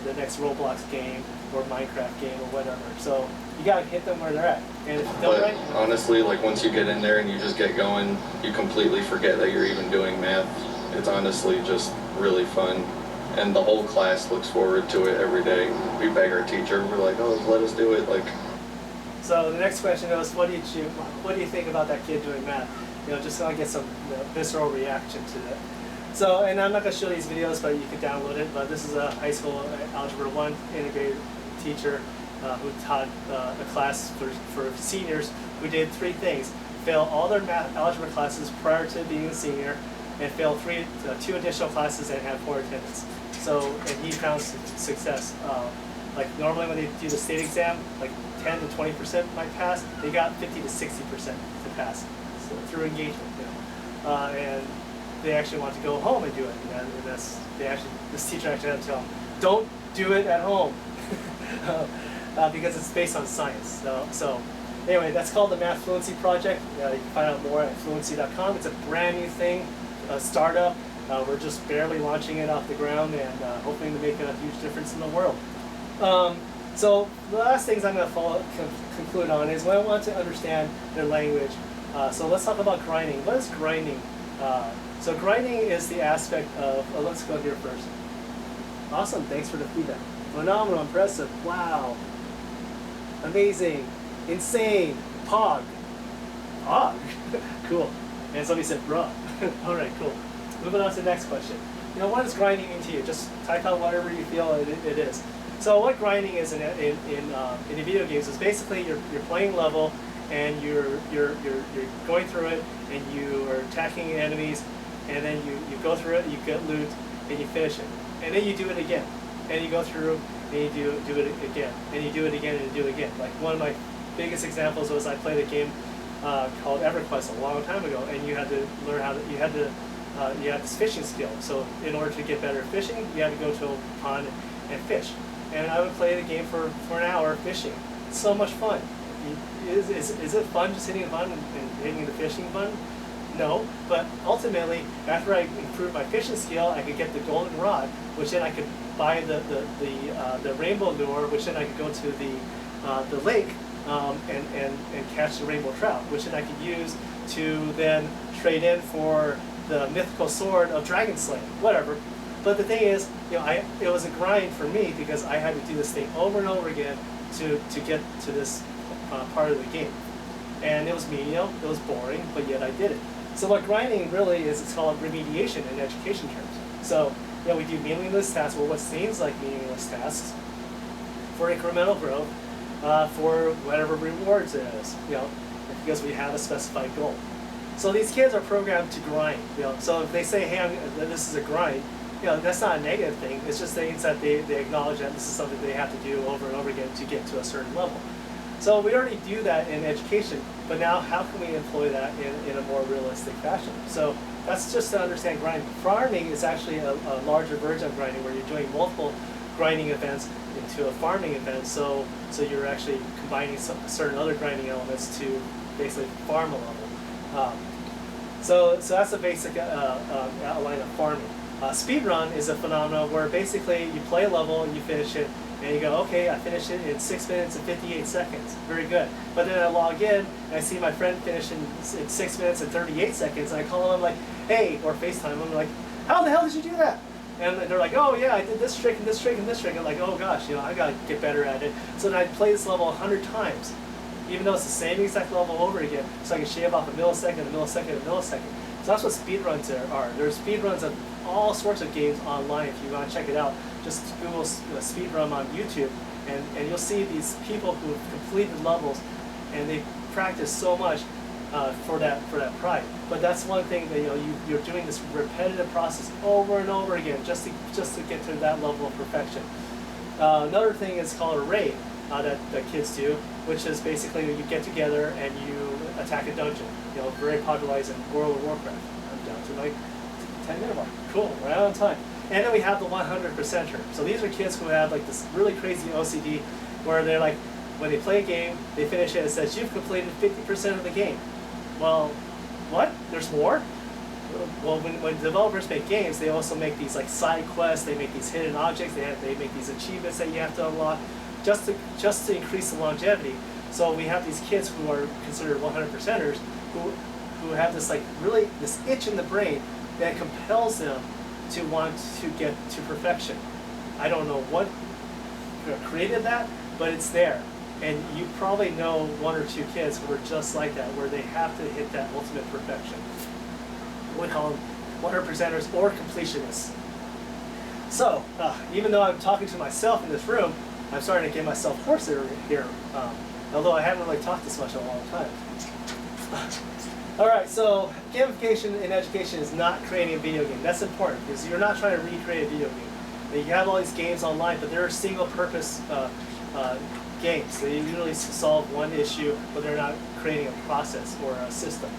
the next Roblox game or Minecraft game or whatever. So you gotta hit them where they're at. And if you don't, but honestly, like once you get in there and you just get going, you completely forget that you're even doing math. It's honestly just really fun. And the whole class looks forward to it every day. We beg our teacher, we're like, oh, let us do it. Like. So the next question is, what do you think about that kid doing math? Just so I get some visceral reaction to it. So, and I'm not going to show these videos, but you can download it. But this is a high school Algebra 1 integrated teacher who taught a class for seniors who did 3 things. Fail all their math algebra classes prior to being a senior, and fail 2 additional classes and have poor attendance. So, and he found success. Like normally when they do the state exam, like 10 to 20% might pass. They got 50 to 60% to pass. So through engagement, and they actually want to go home and do it. And this teacher actually had to tell them, don't do it at home, because it's based on science. So anyway, that's called the Math Fluency Project. You can find out more at fluency.com. It's a brand new thing, a startup. We're just barely launching it off the ground and hoping to make a huge difference in the world. So the last things I'm going to conclude on is when I want to understand their language. So let's talk about grinding. What is grinding? So grinding is the aspect of, let's go here first. Awesome, thanks for the feedback. Phenomenal, impressive, wow. Amazing, insane, pog. Pog, cool. And somebody said bruh. All right, cool. Moving on to the next question. What is grinding mean to you? Just type out whatever you feel it is. So what grinding is in the video games is basically you're playing level and you're going through it and you are attacking enemies, and then you go through it, you get loot, and you finish it, and then you do it again, and you go through and you do it again, and you do it again and you do it again. Like one of my biggest examples was I played a game called EverQuest a long time ago, and you had to learn how to you had this fishing skill. So in order to get better at fishing, you had to go to a pond and fish. And I would play the game for an hour fishing. It's so much fun. Is it fun just hitting a button and hitting the fishing button? No, but ultimately, after I improved my fishing skill, I could get the golden rod, which then I could buy the rainbow lure, which then I could go to the lake and catch the rainbow trout, which then I could use to then trade in for the mythical sword of dragon slaying, whatever. But the thing is, it was a grind for me because I had to do this thing over and over again to get to this part of the game. And it was menial, it was boring, but yet I did it. So what grinding really is, it's called remediation in education terms. So we do meaningless tasks, or what seems like meaningless tasks, for incremental growth, for whatever rewards it is, because we have a specified goal. So these kids are programmed to grind. So if they say, hey, this is a grind, that's not a negative thing. It's just things that they acknowledge that this is something they have to do over and over again to get to a certain level. So we already do that in education, but now how can we employ that in a more realistic fashion? So that's just to understand grinding. Farming is actually a larger version of grinding, where you're doing multiple grinding events into a farming event. So you're actually combining certain other grinding elements to basically farm a level. So that's a basic outline of farming. Speedrun is a phenomenon where basically you play a level and you finish it, and you go, okay, I finished it in 6 minutes and 58 seconds. Very good. But then I log in and I see my friend finish in 6 minutes and 38 seconds, and I call him, I'm like, hey, or FaceTime, I'm like, how the hell did you do that? And they're like, oh yeah, I did this trick and this trick and this trick. I'm like, oh gosh, I gotta get better at it. So then I play this level 100 times, even though it's the same exact level over again, so I can shave off a millisecond, a millisecond, a millisecond. So that's what speedruns are. There's speedruns of all sorts of games online. If you want to check it out, just Google speedrun on YouTube, and you'll see these people who have completed levels, and they practice so much for that pride. But that's one thing that you're doing this repetitive process over and over again just to get to that level of perfection. Another thing is called a raid. that kids do, which is basically you get together and you attack a dungeon. You know, very popularized in World of Warcraft. I'm down to my 10-minute mark. Cool, right on time. And then we have the 100%er. So these are kids who have like this really crazy OCD where they're like, when they play a game, they finish it and it says, you've completed 50% of the game. Well, what? There's more? Well, when developers make games, they also make these like side quests, they make these hidden objects, they make these achievements that you have to unlock just to increase the longevity. So we have these kids who are considered 100%ers who have this like really this itch in the brain that compels them to want to get to perfection. I don't know what created that, but it's there. And you probably know one or two kids who are just like that, where they have to hit that ultimate perfection. We call them 100%ers or completionists. So, even though I'm talking to myself in this room, I'm starting to get myself hoarse here, although I haven't really talked this much in a long time. All right, so gamification in education is not creating a video game. That's important because you're not trying to recreate a video game. You have all these games online, but they're single-purpose games. They usually solve one issue, but they're not creating a process or a system.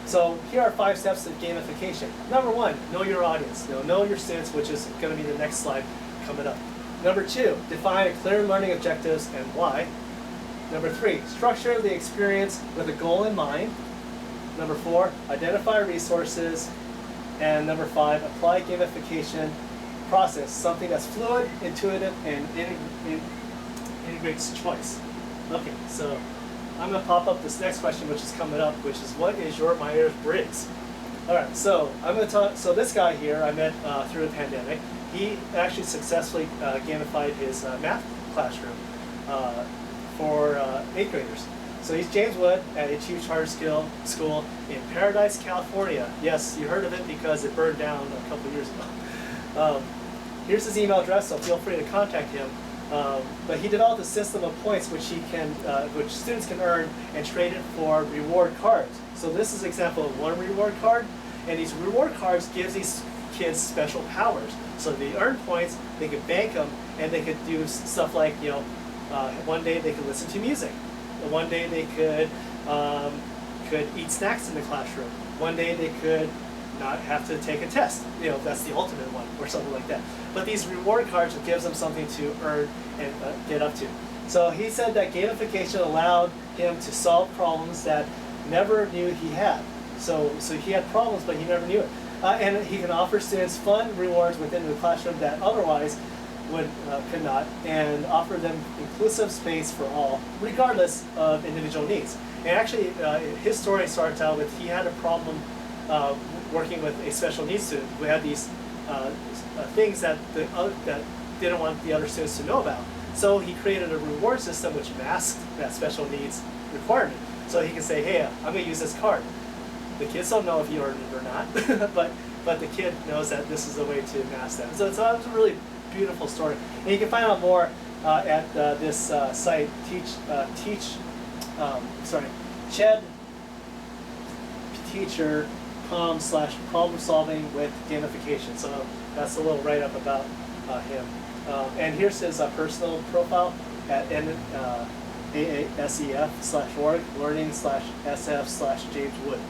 So here are 5 steps of gamification. Number 1, know your audience. Know your students, which is going to be the next slide coming up. Number 2, define a clear learning objectives and why. Number 3, structure the experience with a goal in mind. Number 4, identify resources. And number 5, apply gamification process, something that's fluid, intuitive, and integrates choice. Okay, so I'm going to pop up this next question, which is coming up, which is what is your Myers-Briggs? All right, so I'm going to talk. So this guy here, I met through the pandemic. He actually successfully gamified his math classroom for 8th graders. So he's James Wood at Achieve Charter School in Paradise, California. Yes, you heard of it because it burned down a couple years ago. Here's his email address, so feel free to contact him. But he developed a system of points which students can earn and trade it for reward cards. So this is an example of one reward card, and these reward cards gives these kids special powers. So they earn points, they could bank them, and they could do stuff like, one day they could listen to music. One day they could eat snacks in the classroom. One day they could not have to take a test. That's the ultimate one, or something like that. But these reward cards gives them something to earn and get up to. So he said that gamification allowed him to solve problems that never knew he had. So he had problems, but he never knew it. And he can offer students fun rewards within the classroom that otherwise could not, and offer them inclusive space for all, regardless of individual needs. And actually, his story starts out with he had a problem working with a special needs student who had these things that didn't want the other students to know about. So he created a reward system which masked that special needs requirement. So he can say, hey, I'm going to use this card. The kids don't know if he earned it or not, but the kid knows that this is the way to mask that. So it was a really beautiful story. And you can find out more at this site, chedteacher.com/problem solving with gamification. So that's a little write-up about him. And here's his personal profile at aasef.org, learning/sf/James Wood.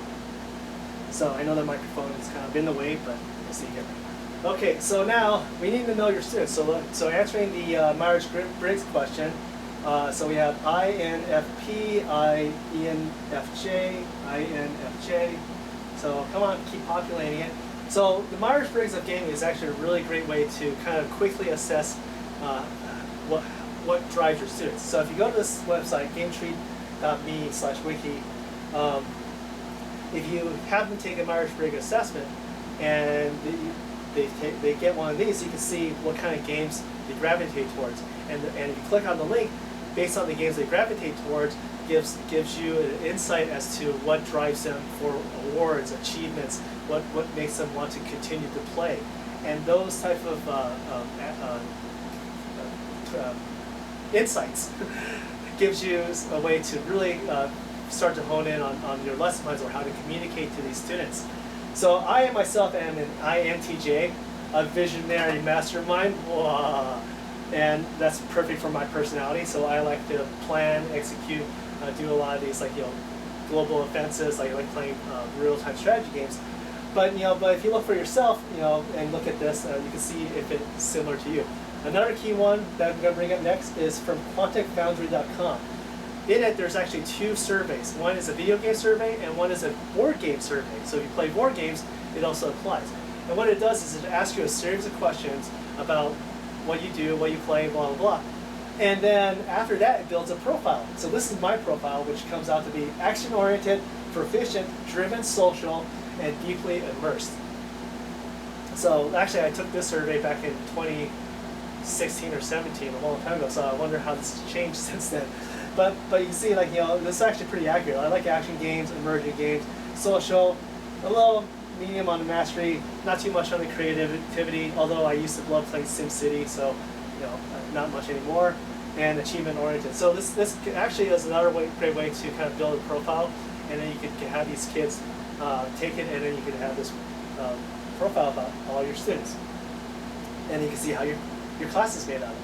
So I know the microphone is kind of in the way, but we'll see here. Okay, so now we need to know your students. So answering the Myers-Briggs question, so we have INFP, INFJ, INFJ. So come on, keep populating it. So the Myers-Briggs of gaming is actually a really great way to kind of quickly assess what drives your students. So if you go to this website, gametree.me/wiki, if you happen to take a Myers-Briggs assessment and they get one of these, you can see what kind of games they gravitate towards. And if you click on the link, based on the games they gravitate towards, gives you an insight as to what drives them for awards, achievements, what makes them want to continue to play. And those type of insights gives you a way to really start to hone in on your lesson plans or how to communicate to these students. So I myself am an INTJ, a visionary mastermind. Whoa. and that's perfect for my personality. So I like to plan, execute, do a lot of these global offensives. I like playing real-time strategy games. But but if you look for yourself, and look at this, you can see if it's similar to you. Another key one that I'm going to bring up next is from quanticfoundry.com. In it, there's actually 2 surveys. One is a video game survey, and one is a board game survey. So if you play board games, it also applies. And what it does is it asks you a series of questions about what you do, what you play, blah, blah, blah. And then after that, it builds a profile. So this is my profile, which comes out to be action-oriented, proficient, driven, social, and deeply immersed. So actually, I took this survey back in 2016 or 17, a long time ago. So I wonder how this has changed since then. But you can see, this is actually pretty accurate. I like action games, emerging games, social, a little medium on the mastery, not too much on the creativity, although I used to love playing SimCity, so not much anymore, and achievement oriented. So this actually is another great way to kind of build a profile, and then you can have these kids take it, and then you can have this profile about all your students, and you can see how your class is made out of.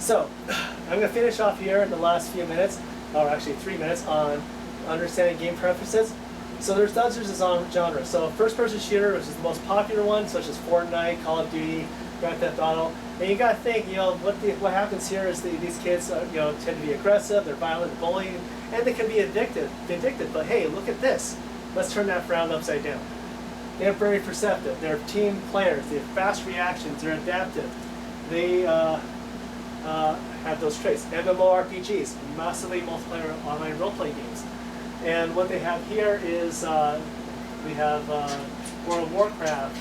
So I'm going to finish off here in the last few minutes, or actually 3 minutes, on understanding game preferences. So there's dozens of genres. So first-person shooter, which is the most popular one, such as Fortnite, Call of Duty, Grand Theft Auto. And you got to think, what happens here is these kids, tend to be aggressive, they're violent, bullying, and they can be addicted. But hey, look at this. Let's turn that frown upside down. They're very perceptive. They're team players. They have fast reactions. They're adaptive. They have those traits. MMORPGs, massively multiplayer online role-playing games. And what they have here is we have World of Warcraft,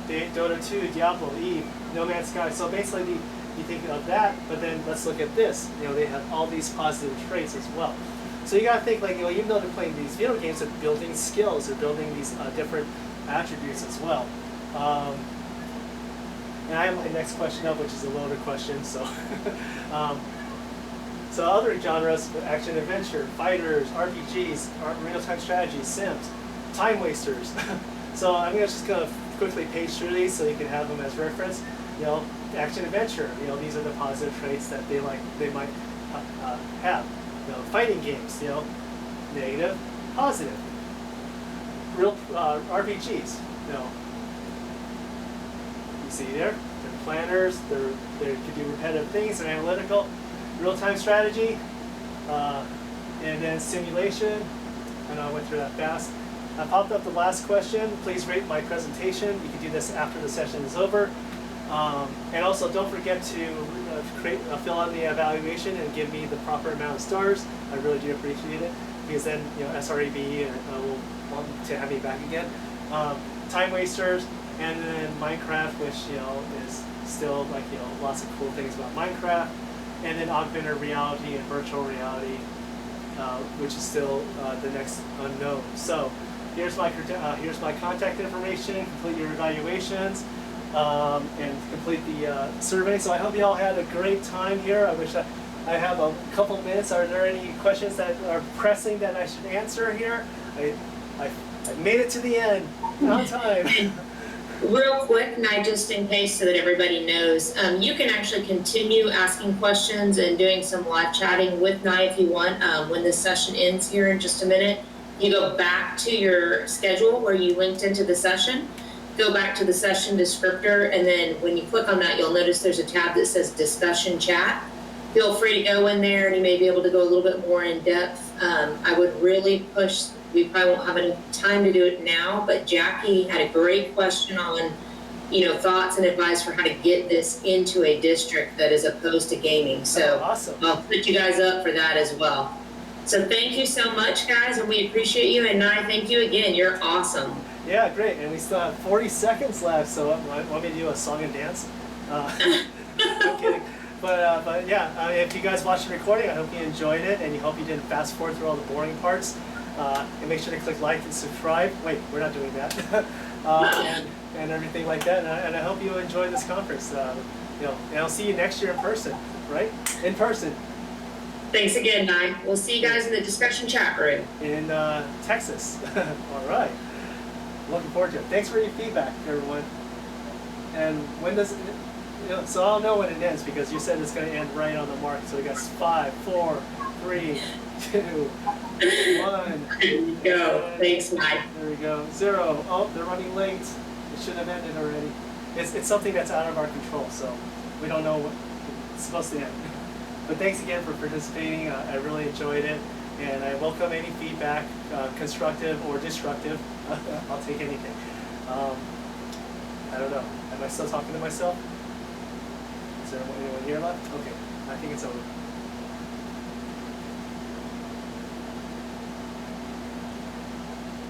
Dota 2, Diablo, Eve, No Man's Sky. So basically, you think of that, but then let's look at this. They have all these positive traits as well. So you got to think even though they're playing these video games, they're building skills. They're building these different attributes as well. And I have my next question up, which is a loaded question. So, so other genres: action adventure, fighters, RPGs, real-time strategy, Sims, time wasters. So I'm just going to quickly page through these so you can have them as reference. Action adventure. These are the positive traits that they might have. Fighting games. Negative, positive. Real RPGs. You see there, they're planners, they can do repetitive things, they're analytical, real-time strategy, and then simulation. I know I went through that fast. I popped up the last question. Please rate my presentation. You can do this after the session is over. And also don't forget to fill out the evaluation and give me the proper amount of stars. I really do appreciate it, because then SRAB will want to have me back again. Time wasters. And then Minecraft, which is still lots of cool things about Minecraft, and then augmented reality and virtual reality, which is still the next unknown. So here's my contact information. Complete your evaluations and complete the survey. So I hope you all had a great time here. I wish I have a couple minutes. Are there any questions that are pressing that I should answer here? I made it to the end on time. Real quick, Nye, just in case so that everybody knows, you can actually continue asking questions and doing some live chatting with Nye if you want. When this session ends here in just a minute, you go back to your schedule where you linked into the session, go back to the session descriptor, and then when you click on that, you'll notice there's a tab that says discussion chat. Feel free to go in there and you may be able to go a little bit more in depth. I would really push. We probably won't have any time to do it now, but Jackie had a great question on, thoughts and advice for how to get this into a district that is opposed to gaming. So awesome. I'll put you guys up for that as well. So thank you so much, guys, and we appreciate you. And Nye, thank you again. You're awesome. Yeah, great. And we still have 40 seconds left, so want me to do a song and dance? I'm kidding. But yeah, if you guys watched the recording, I hope you enjoyed it, and I hope you didn't fast forward through all the boring parts. And make sure to click like and subscribe. Wait, we're not doing that. and everything like that. And I hope you enjoy this conference. And I'll see you next year in person, right? In person. Thanks again, Nye. We'll see you guys in the discussion chat room. In Texas. All right. Looking forward to it. Thanks for your feedback, everyone. And when does it... Yeah, so I'll know when it ends because you said it's going to end right on the mark. So we got 5, 4, 3, 2, 1. There you go. Thanks, Mike. There we go. 0. Oh, they're running late. It should have ended already. It's something that's out of our control, so we don't know what it's supposed to end. But thanks again for participating. I really enjoyed it, and I welcome any feedback, constructive or destructive. I'll take anything. I don't know. Am I still talking to myself? Is there anyone here left? Okay, I think it's over.